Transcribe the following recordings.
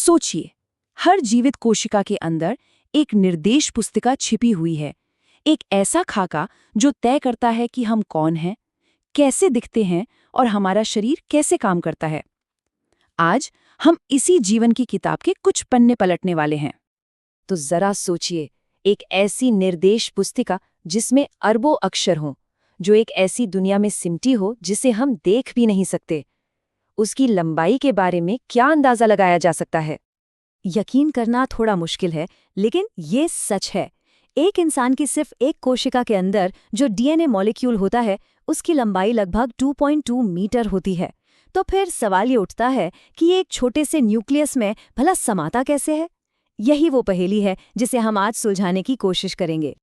सोचिए, हर जीवित कोशिका के अंदर एक निर्देश पुस्तिका छिपी हुई है, एक ऐसा खाका जो तय करता है कि हम कौन हैं, कैसे दिखते हैं और हमारा शरीर कैसे काम करता है। आज हम इसी जीवन की किताब के कुछ पन्ने पलटने वाले हैं। तो जरा सोचिए, एक ऐसी निर्देश पुस्तिका जिसमें अरबों अक्षर हों, जो एक ऐसी दुनिया में सिमटी हो जिसे हम देख भी नहीं सकते। उसकी लंबाई के बारे में क्या अंदाजा लगाया जा सकता है? यकीन करना थोड़ा मुश्किल है, लेकिन ये सच है। एक इंसान की सिर्फ एक कोशिका के अंदर जो डीएनए मॉलिक्यूल होता है, उसकी लंबाई लगभग 2.2 मीटर होती है। तो फिर सवाल ये उठता है कि ये एक छोटे से न्यूक्लियस में भला समाता कैसे है? यही वो पहेली है जिसे हम आज सुलझाने की कोशिश करेंगे।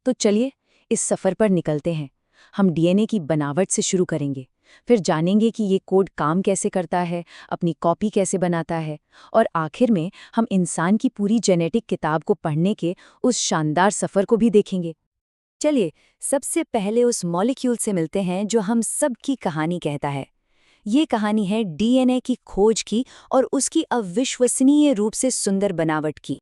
तो चलिए इस सफर पर निकलते हैं। हम डीएनए की बनावट से शुरू करेंगे, फिर जानेंगे कि ये कोड काम कैसे करता है, अपनी कॉपी कैसे बनाता है, और आखिर में हम इंसान की पूरी जेनेटिक किताब को पढ़ने के उस शानदार सफर को भी देखेंगे। चलिए सबसे पहले उस मॉलिक्यूल से मिलते हैं जो हम सब की कहानी कहता है। ये कहानी है डीएनए की खोज की और उसकी अविश्वसनीय रूप से सुंदर बनावट की।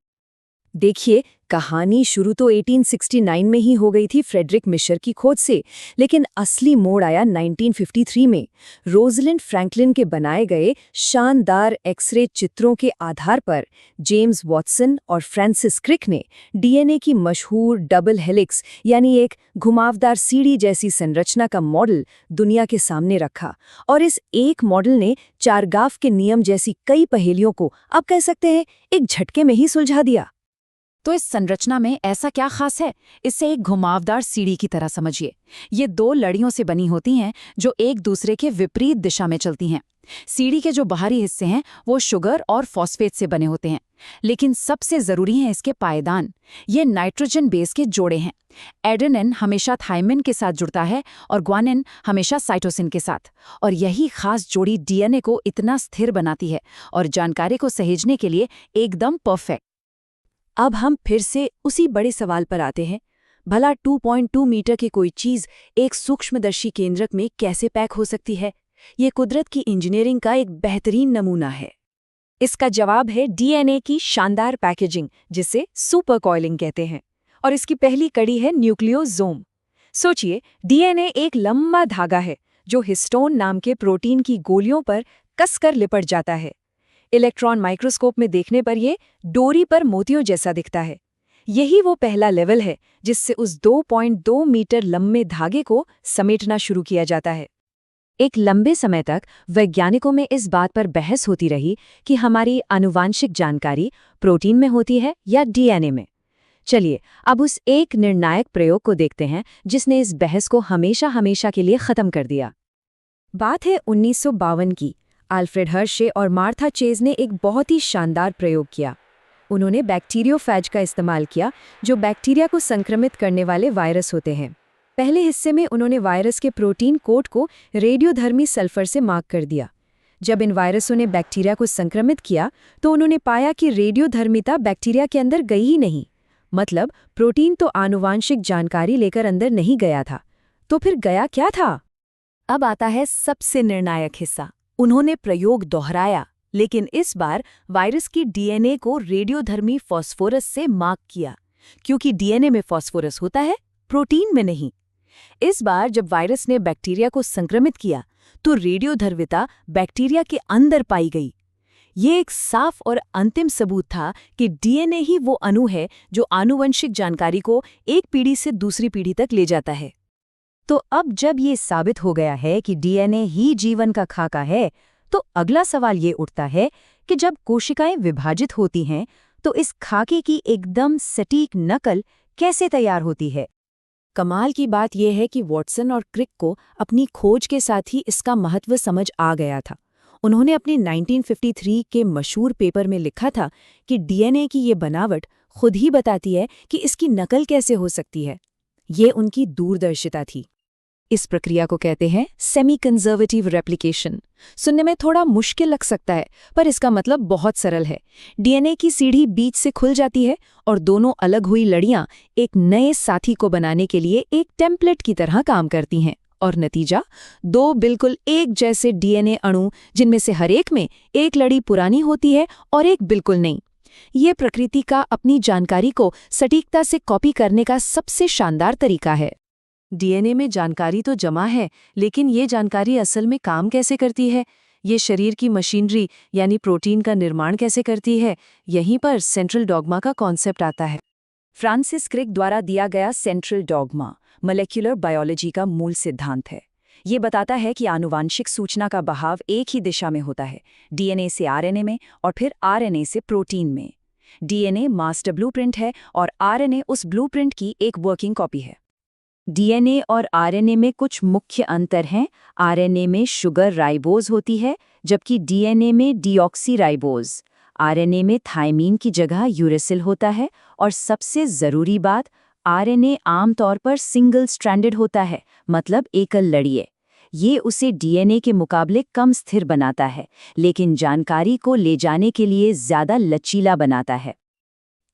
देखिए, कहानी शुरू तो 1869 में ही हो गई थी फ्रेडरिक मिशर की खोज से, लेकिन असली मोड़ आया 1953 में। रोजलिंड फ्रैंकलिन के बनाए गए शानदार एक्सरे चित्रों के आधार पर जेम्स वॉटसन और फ्रांसिस क्रिक ने डीएनए की मशहूर डबल हेलिक्स यानी एक घुमावदार सीढ़ी जैसी संरचना का मॉडल दुनिया के सामने रखा। और इस एक मॉडल ने चारगाफ के नियम जैसी कई पहेलियों को, आप कह सकते हैं, एक झटके में ही सुलझा दिया। तो इस संरचना में ऐसा क्या खास है? इसे एक घुमावदार सीढ़ी की तरह समझिए। ये दो लड़ियों से बनी होती हैं जो एक दूसरे के विपरीत दिशा में चलती हैं। सीढ़ी के जो बाहरी हिस्से हैं वो शुगर और फॉस्फेट से बने होते हैं, लेकिन सबसे जरूरी हैं इसके पायदान। ये नाइट्रोजन बेस के जोड़े हैं। एडेनिन हमेशा थायमिन के साथ जुड़ता है और ग्वानिन हमेशा साइटोसिन के साथ, और यही खास जोड़ी डीएनए को इतना स्थिर बनाती है और जानकारी को सहेजने के लिए एकदम परफेक्ट। अब हम फिर से उसी बड़े सवाल पर आते हैं, भला 2.2 मीटर की कोई चीज एक सूक्ष्मदर्शी केंद्रक में कैसे पैक हो सकती है? ये कुदरत की इंजीनियरिंग का एक बेहतरीन नमूना है। इसका जवाब है डीएनए की शानदार पैकेजिंग, जिसे सुपर कॉइलिंग कहते हैं, और इसकी पहली कड़ी है न्यूक्लियोसोम। सोचिए, डीएनए एक लंबा धागा है जो हिस्टोन नाम के प्रोटीन की गोलियों पर कसकर लिपट जाता है। इलेक्ट्रॉन माइक्रोस्कोप में देखने पर ये डोरी पर मोतियों जैसा दिखता है। यही वो पहला लेवल है जिससे उस 2.2 मीटर लंबे धागे को समेटना शुरू किया जाता है। एक लंबे समय तक वैज्ञानिकों में इस बात पर बहस होती रही कि हमारी आनुवांशिक जानकारी प्रोटीन में होती है या डीएनए में। चलिए अब उस एक निर्णायक प्रयोग को देखते हैं जिसने इस बहस को हमेशा हमेशा के लिए खत्म कर दिया। बात है 1952 की। अल्फ्रेड हर्शे और मार्था चेज ने एक बहुत ही शानदार प्रयोग किया। उन्होंने बैक्टीरियोफेज का इस्तेमाल किया, जो बैक्टीरिया को संक्रमित करने वाले वायरस होते हैं। पहले हिस्से में उन्होंने वायरस के प्रोटीन कोड को रेडियोधर्मी सल्फर से मार्क कर दिया। जब इन वायरसों ने बैक्टीरिया को संक्रमित किया तो उन्होंने पाया कि रेडियोधर्मिता बैक्टीरिया के अंदर गई ही नहीं। मतलब प्रोटीन तो आनुवांशिक जानकारी लेकर अंदर नहीं गया था। तो फिर गया क्या था? अब आता है सबसे निर्णायक हिस्सा। उन्होंने प्रयोग दोहराया, लेकिन इस बार वायरस की डीएनए को रेडियोधर्मी फॉस्फोरस से मार्क किया, क्योंकि डीएनए में फॉस्फोरस होता है, प्रोटीन में नहीं। इस बार जब वायरस ने बैक्टीरिया को संक्रमित किया तो रेडियोधर्मिता बैक्टीरिया के अंदर पाई गई। ये एक साफ और अंतिम सबूत था कि डीएनए ही वो अणु है जो आनुवंशिक जानकारी को एक पीढ़ी से दूसरी पीढ़ी तक ले जाता है। तो अब जब ये साबित हो गया है कि डीएनए ही जीवन का खाका है, तो अगला सवाल ये उठता है कि जब कोशिकाएं विभाजित होती हैं तो इस खाके की एकदम सटीक नकल कैसे तैयार होती है? कमाल की बात यह है कि वॉटसन और क्रिक को अपनी खोज के साथ ही इसका महत्व समझ आ गया था। उन्होंने अपने 1953 के मशहूर पेपर में लिखा था कि डीएनए की ये बनावट खुद ही बताती है कि इसकी नकल कैसे हो सकती है। ये उनकी दूरदर्शिता थी। इस प्रक्रिया को कहते हैं सेमी कंजर्वेटिव रेप्लिकेशन। सुनने में थोड़ा मुश्किल लग सकता है, पर इसका मतलब बहुत सरल है। डीएनए की सीढ़ी बीच से खुल जाती है और दोनों अलग हुई लड़ियां एक नए साथी को बनाने के लिए एक टेम्पलेट की तरह काम करती हैं। और नतीजा 2 बिल्कुल एक जैसे डीएनए अणु, जिनमें से हर एक में एक लड़ी पुरानी होती है और एक बिल्कुल नहीं। ये प्रकृति का अपनी जानकारी को सटीकता से कॉपी करने का सबसे शानदार तरीका है। डीएनए में जानकारी तो जमा है, लेकिन ये जानकारी असल में काम कैसे करती है? ये शरीर की मशीनरी यानी प्रोटीन का निर्माण कैसे करती है? यहीं पर सेंट्रल डॉगमा का कॉन्सेप्ट आता है। फ्रांसिस क्रिक द्वारा दिया गया सेंट्रल डॉगमा मॉलिक्यूलर बायोलॉजी का मूल सिद्धांत है। ये बताता है कि आनुवांशिक सूचना का बहाव एक ही दिशा में होता है, डीएनए से आरएनए में और फिर आरएनए से प्रोटीन में। डीएनए मास्टर ब्लूप्रिंट है और आरएनए उस ब्लूप्रिंट की एक वर्किंग कॉपी है। डीएनए और आरएनए में कुछ मुख्य अंतर हैं। आरएनए में शुगर राइबोज होती है, जबकि डीएनए में डीऑक्सीराइबोज। आरएनए में थायमीन की जगह यूरेसिल होता है और सबसे ज़रूरी बात, आरएनए आमतौर पर सिंगल स्ट्रैंडेड होता है, मतलब एकल लड़ीय। ये उसे डीएनए के मुकाबले कम स्थिर बनाता है, लेकिन जानकारी को ले जाने के लिए ज़्यादा लचीला बनाता है।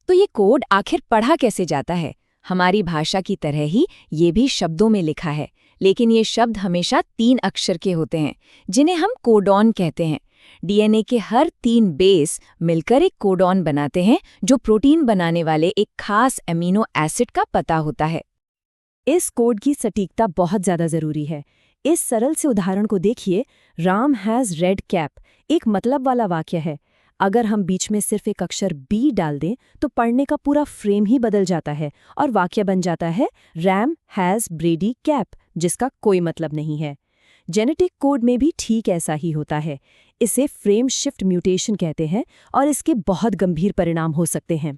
तो ये कोड आखिर पढ़ा कैसे जाता है? हमारी भाषा की तरह ही ये भी शब्दों में लिखा है, लेकिन ये शब्द हमेशा 3 अक्षर के होते हैं, जिन्हें हम कोडॉन कहते हैं। डीएनए के हर 3 बेस मिलकर एक कोडॉन बनाते हैं, जो प्रोटीन बनाने वाले एक खास एमिनो एसिड का पता होता है। इस कोड की सटीकता बहुत ज़्यादा ज़रूरी है। इस सरल से उदाहरण को देखिए। राम हैज़ रेड कैप एक मतलब वाला वाक्य है। अगर हम बीच में सिर्फ एक अक्षर बी डाल दें तो पढ़ने का पूरा फ्रेम ही बदल जाता है और वाक्य बन जाता है रैम हैज़ ब्रेडी कैप, जिसका कोई मतलब नहीं है। जेनेटिक कोड में भी ठीक ऐसा ही होता है। इसे फ्रेम शिफ्ट म्यूटेशन कहते हैं और इसके बहुत गंभीर परिणाम हो सकते हैं।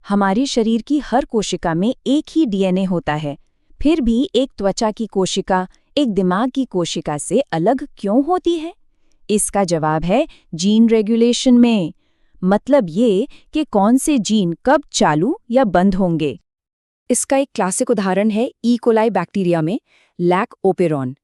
हमारे शरीर की हर कोशिका में एक ही डीएनए होता है, फिर भी एक त्वचा की कोशिका एक दिमाग की कोशिका से अलग क्यों होती है? इसका जवाब है जीन रेगुलेशन में। मतलब ये कि कौन से जीन कब चालू या बंद होंगे। इसका एक क्लासिक उदाहरण है ई कोलाई बैक्टीरिया में लैक ओपेरॉन।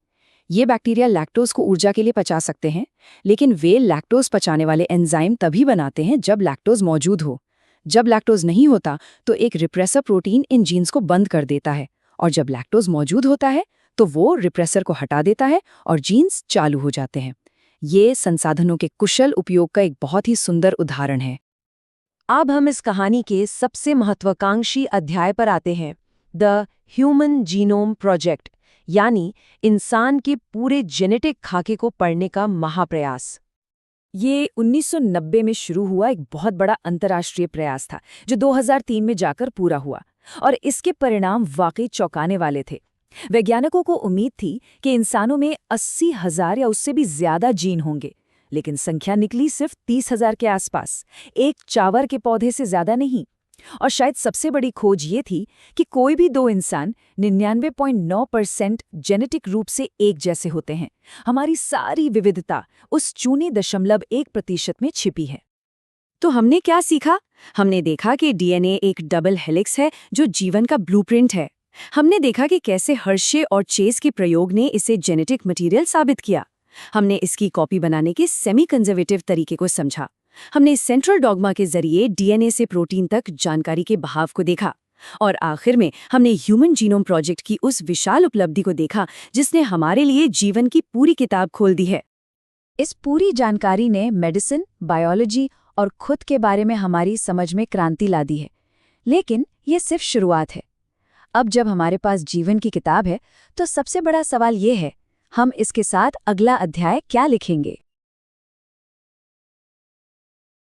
ये बैक्टीरिया लैक्टोज को ऊर्जा के लिए पचा सकते हैं, लेकिन वे लैक्टोज पचाने वाले एंजाइम तभी बनाते हैं जब लैक्टोज मौजूद हो। जब लैक्टोज नहीं होता तो एक रिप्रेसर प्रोटीन इन जीन्स को बंद कर देता है, और जब लैक्टोज मौजूद होता है तो वो रिप्रेसर को हटा देता है और जीन्स चालू हो जाते हैं। ये संसाधनों के कुशल उपयोग का एक बहुत ही सुंदर उदाहरण है। अब हम इस कहानी के सबसे महत्वाकांक्षी अध्याय पर आते हैं, द ह्यूमन जीनोम प्रोजेक्ट, यानी इंसान के पूरे जेनेटिक खाके को पढ़ने का महाप्रयास। ये 1990 में शुरू हुआ एक बहुत बड़ा अंतर्राष्ट्रीय प्रयास था, जो 2003 में जाकर पूरा हुआ, और इसके परिणाम वाकई चौंकाने वाले थे। वैज्ञानिकों को उम्मीद थी कि इंसानों में 80,000 या उससे भी ज्यादा जीन होंगे, लेकिन संख्या निकली सिर्फ 30,000 के आसपास, एक चावल के पौधे से ज्यादा नहीं। और शायद सबसे बड़ी खोज ये थी कि कोई भी 2 इंसान 99.9% जेनेटिक रूप से एक जैसे होते हैं। हमारी सारी विविधता उस 0.1% में छिपी है। तो हमने क्या सीखा? हमने देखा कि डीएनए एक डबल हेलिक्स है जो जीवन का ब्लूप्रिंट है। हमने देखा कि कैसे हर्शे और चेस के प्रयोग ने इसे जेनेटिक मटेरियल साबित किया। हमने इसकी कॉपी बनाने के सेमी कंजर्वेटिव तरीके को समझा। हमने सेंट्रल डॉगमा के जरिए डीएनए से प्रोटीन तक जानकारी के बहाव को देखा। और आखिर में हमने ह्यूमन जीनोम प्रोजेक्ट की उस विशाल उपलब्धि को देखा जिसने हमारे लिए जीवन की पूरी किताब खोल दी है। इस पूरी जानकारी ने मेडिसिन, बायोलॉजी और खुद के बारे में हमारी समझ में क्रांति ला दी है। लेकिन ये सिर्फ शुरुआत है। अब जब हमारे पास जीवन की किताब है, तो सबसे बड़ा सवाल ये है, हम इसके साथ अगला अध्याय क्या लिखेंगे?